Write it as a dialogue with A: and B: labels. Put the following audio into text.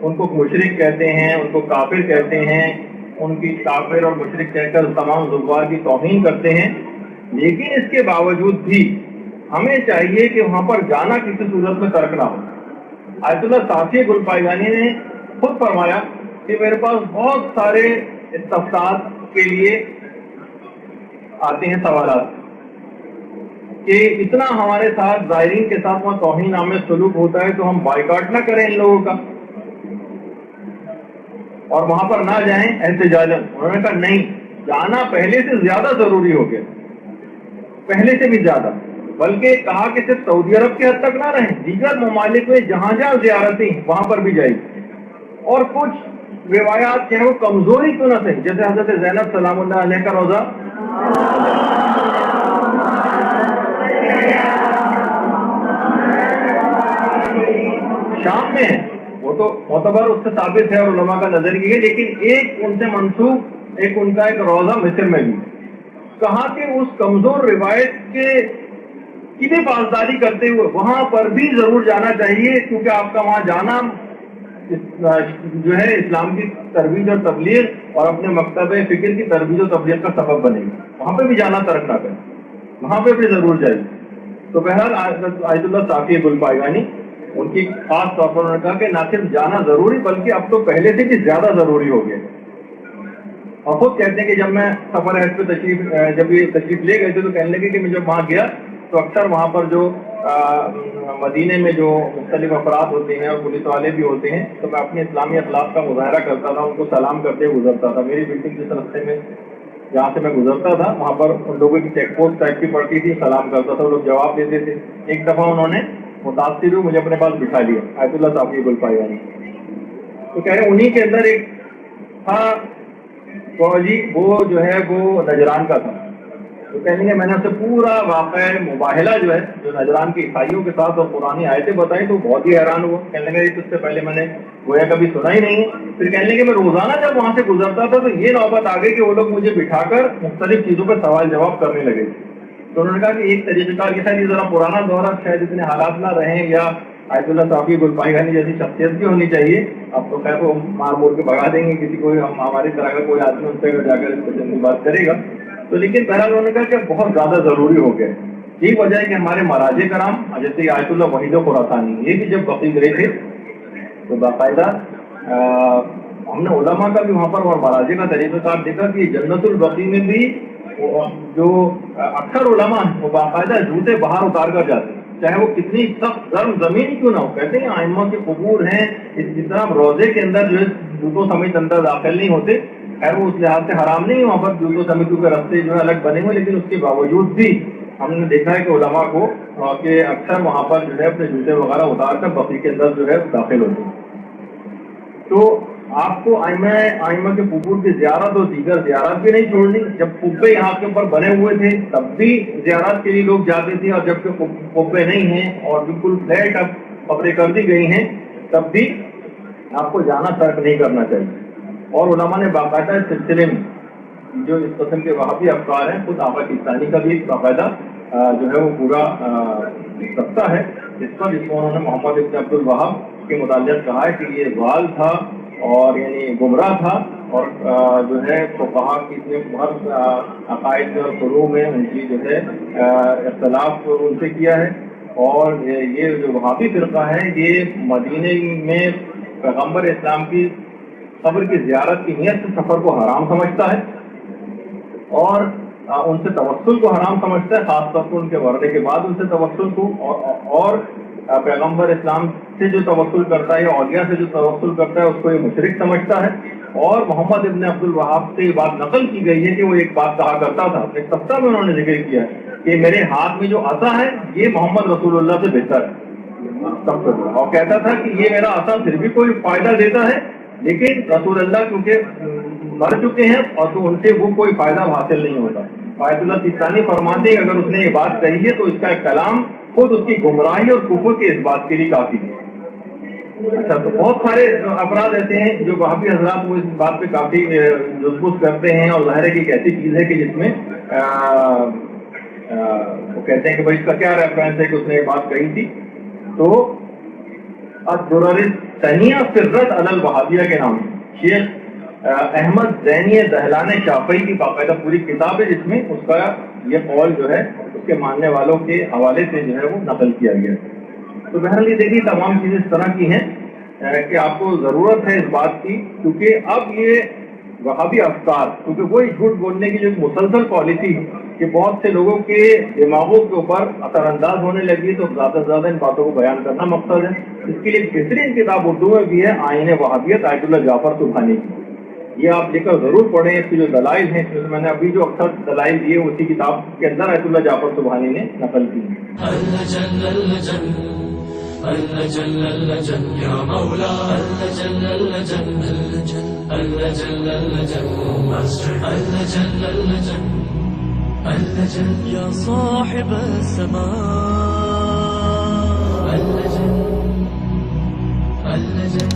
A: ان کو مشرک کہتے ہیں، ان کو کافر کہتے ہیں، ان کی کافر اور مشرک کہہ کر تمام زوار کی توہین کرتے ہیں، لیکن اس کے باوجود بھی ہمیں چاہیے کہ وہاں پر جانا کسی صورت میں ترک نہ ہو۔ آیت اللہ صافی گلپائیانی نے خود فرمایا کہ میرے پاس بہت سارے استفسار کے لیے آتے ہیں سوالات کہ اتنا ہمارے ساتھ زائرین کے ساتھ وہاں توہین آمیز سلوک ہوتا ہے تو ہم بائیکاٹ نہ کریں ان لوگوں کا اور وہاں پر نہ جائیں احتجاجاً۔ انہوں نے کہا نہیں، جانا پہلے سے زیادہ ضروری ہو گیا، پہلے سے بھی زیادہ، بلکہ کہا کہ صرف سعودی عرب کے حد تک نہ رہیں، دیگر ممالک میں جہاں جہاں زیارتیں وہاں پر بھی جائیں، اور کچھ روایات جو ہے وہ کمزوری کیوں نہ صحیح، جیسے حضرت زینب سلام اللہ علیہ کا روزہ شام میں ہے، وہ تو معتبر اس سے ثابت ہے اور علماء کا نظر کی ہے، لیکن ایک ان سے منسوخ ایک ان کا ایک روزہ مصر میں بھی، کہا کہ اس کمزور روایت کے کی بھی پاسداری کرتے ہوئے وہاں پر بھی ضرور جانا چاہیے، کیونکہ آپ کا وہاں جانا جو ہے اسلام کی ترویج اور تبلیغ اور اپنے مکتب فکر کی ترویج و تبلیغ کا سبب بنے گا، وہاں پہ بھی جانا ترک نہ کریں، وہاں پہ بھی ضرور جائیں۔ تو بہرحال آیت اللہ صافی گلپائیانی ان کی خاص طور پر انہوں نے کہا کہ نہ صرف جانا ضروری بلکہ اب تو پہلے سے بھی زیادہ ضروری ہو گیا، اور خود کہتے ہیں کہ جب میں سفر حج پہ جب یہ تشریف لے گئے تھے تو کہنے لگے کہ میں جب وہاں گیا تو اکثر وہاں پر جو مدینے میں جو مختلف افراد ہوتے ہیں اور پولیس والے بھی ہوتے ہیں تو میں اپنے اسلامی اخلاق کا مظاہرہ کرتا تھا، ان کو سلام کرتے ہوئے گزرتا تھا، میری بلڈنگ جس راستے میں جہاں سے میں گزرتا تھا وہاں پر ان لوگوں کی چیک پوسٹ ٹائپ کی پڑتی تھی، سلام کرتا تھا، وہ لوگ جواب دیتے تھے۔ ایک دفعہ انہوں نے متاثر ہوئے مجھے اپنے پاس بٹھا لیا، آیت اللہ صافی گلپائیانی، تو کہہ رہے انہی کے اندر ایک تھا فوجی، وہ جو ہے وہ نجران کا تھا، تو کہنے میں نے اسے پورا واقعہ مباہلہ جو ہے جو نجران کے عیسائیوں کے ساتھ اور قرآنی آیتیں بتائی تو بہت ہی حیران ہوا، کہنے لگے اس سے پہلے میں نے گویا کبھی سنا ہی نہیں ہے۔ پھر کہنے لگے میں روزانہ جب وہاں سے گزرتا تھا تو یہ نوبت آ گئی کہ وہ لوگ مجھے بٹھا کر مختلف چیزوں پر سوال جواب کرنے لگے، تو انہوں نے کہا کہ ایک طریقہ کار یہ تھا کہ ذرا پرانا دورہ شاید اتنے حالات نہ رہیں، یا آیت اللہ صافی گلپائیانی جیسی شخصیت بھی ہونی چاہیے، اب تو خیر وہ مار مور کے بھگا دیں گے کسی کو، ہماری طرح کا کوئی آدمی ان سے جا کر اس قسم کی بات کرے گا، تو لیکن بہرحال انہوں نے کہا کہ بہت زیادہ ضروری ہو گیا۔ یہی وجہ ہے کہ ہمارے مراجع کرام جیسے آیت اللہ وحید خراسانی یہ بھی جب بقی گئے تھے تو باقاعدہ ہم نے علماء کا بھی وہاں پر اور مراجع کا طریقہ کار دیکھا کہ جنت البقی میں بھی جو اکثر علماء ہیں وہ باقاعدہ جوتے باہر اتار کر جاتے ہیں، چاہے وہ کتنی سخت گرم زمین کیوں نہ ہو، کہتے ہیں ائمہ کے قبور ہیں اس طرح روزے کے اندر جو ہے جوتوں سمیت اندر داخل نہیں ہوتے، خیر وہ اس لحاظ سے حرام نہیں ہے وہاں پر جوتوں سمیتوں کے راستے جو ہے الگ بنے ہوئے، لیکن اس کے باوجود بھی ہم نے دیکھا ہے کہ علماء کو کہ اکثر وہاں پر جو ہے اپنے جوتے وغیرہ اتار کر بقی کے اندر جو ہے داخل ہوتے ہیں۔ تو آپ کو ائمہ کے قبور کی زیارت اور دیگر زیارت بھی نہیں چھوڑنی، جب قبے یہاں کے اوپر بنے ہوئے تھے تب بھی زیارت کے لیے لوگ جاتے تھے، اور جب کہ قبے نہیں ہیں اور بالکل فلیٹ اب قبریں کر دی گئی ہیں تب بھی آپ کو جانا ترک نہیں کرنا چاہیے۔ اور علماء نے باقاعدہ اس سلسلے میں جو اس قسم کے وہابی افکار ہیں، خود آقا کستانی کا بھی باقاعدہ جو ہے وہ پورا سکتا ہے اس پر، جس کو انہوں نے محمد ابن عبد الوہاب کے متعلق کہا ہے کہ یہ ضال تھا اور یعنی گمراہ تھا، اور جو ہے فقہا کی ہر عقائد اور فروع میں ان کی جو ہے اختلاف ان سے کیا ہے، اور یہ جو وہابی فرقہ ہے یہ مدینے میں پیغمبر اسلام کی قبر کی زیارت کی نیت سے سفر کو حرام سمجھتا ہے اور ان سے توسل کو حرام سمجھتا ہے، خاص طور پر ان کے مرنے کے بعد ان سے توسل کو، اور پیغمبر اسلام سے جو توسل کرتا ہے یا اولیاء سے جو توسل کرتا ہے اس کو یہ مشرک سمجھتا ہے۔ اور محمد ابن عبد الوہاب سے یہ بات نقل کی گئی ہے کہ وہ ایک بات کہا کرتا تھا، اپنے تفتہ میں انہوں نے ذکر کیا ہے کہ میرے ہاتھ میں جو عصا ہے یہ محمد رسول اللہ سے بہتر ہے، اور کہتا تھا کہ یہ میرا عصا پھر بھی کوئی فائدہ دیتا ہے لیکن رسول اللہ کیونکہ مر چکے ہیں اور تو ان سے وہ کوئی فائدہ حاصل نہیں ہوتا۔ آیت اللہ سیستانی فرماتے ہیں اگر اس نے یہ بات کہی ہے تو اس کا کلام خود اس کی گمراہی اور کفر کے اس بات کے لیے کافی ہے۔ اچھا، تو بہت سارے افراد ایسے ہیں جو وہابی حضرات وہ اس بات پہ کافی جزبوز کرتے ہیں، اور ظاہر ہے کہ ایک ایسی چیز ہے کہ جس میں وہ کہتے ہیں کہ بھائی اس کا کیا ریفرنس ہے کہ اس نے یہ بات کہی تھی، تو الدرر ثنیہ فرت علی الوہابیہ کے نام شیخ احمد زینی دہلان شافعی کی باقاعدہ پوری کتاب ہے، جس میں اس کا یہ قول جو ہے اس کے ماننے والوں کے حوالے سے جو ہے وہ نقل کیا گیا ہے۔ تو بہرحال یہ دیکھیے تمام چیزیں اس طرح کی ہیں کہ آپ کو ضرورت ہے اس بات کی، کیونکہ اب یہ وہابی افکار، کیونکہ وہی جھوٹ بولنے کی جو ایک مسلسل پالیسی کہ بہت سے لوگوں کے دماغوں کے اوپر اثر انداز ہونے لگی، تو زیادہ سے زیادہ ان باتوں کو بیان کرنا مقصد ہے۔ اس کے لیے ایک بہترین کتاب اردو میں بھی ہے، آئین وہابیت آیت اللہ جعفر سبحانی کی، یہ آپ لے کر ضرور پڑھیں۔ اس کے جو دلائل ہیں، اس میں نے ابھی جو اکثر دلائل دیے اسی کتاب کے اندر آیت اللہ جعفر سبحانی نے نقل کی ہیں۔
B: یا مولا یا صاحب السماء اللجن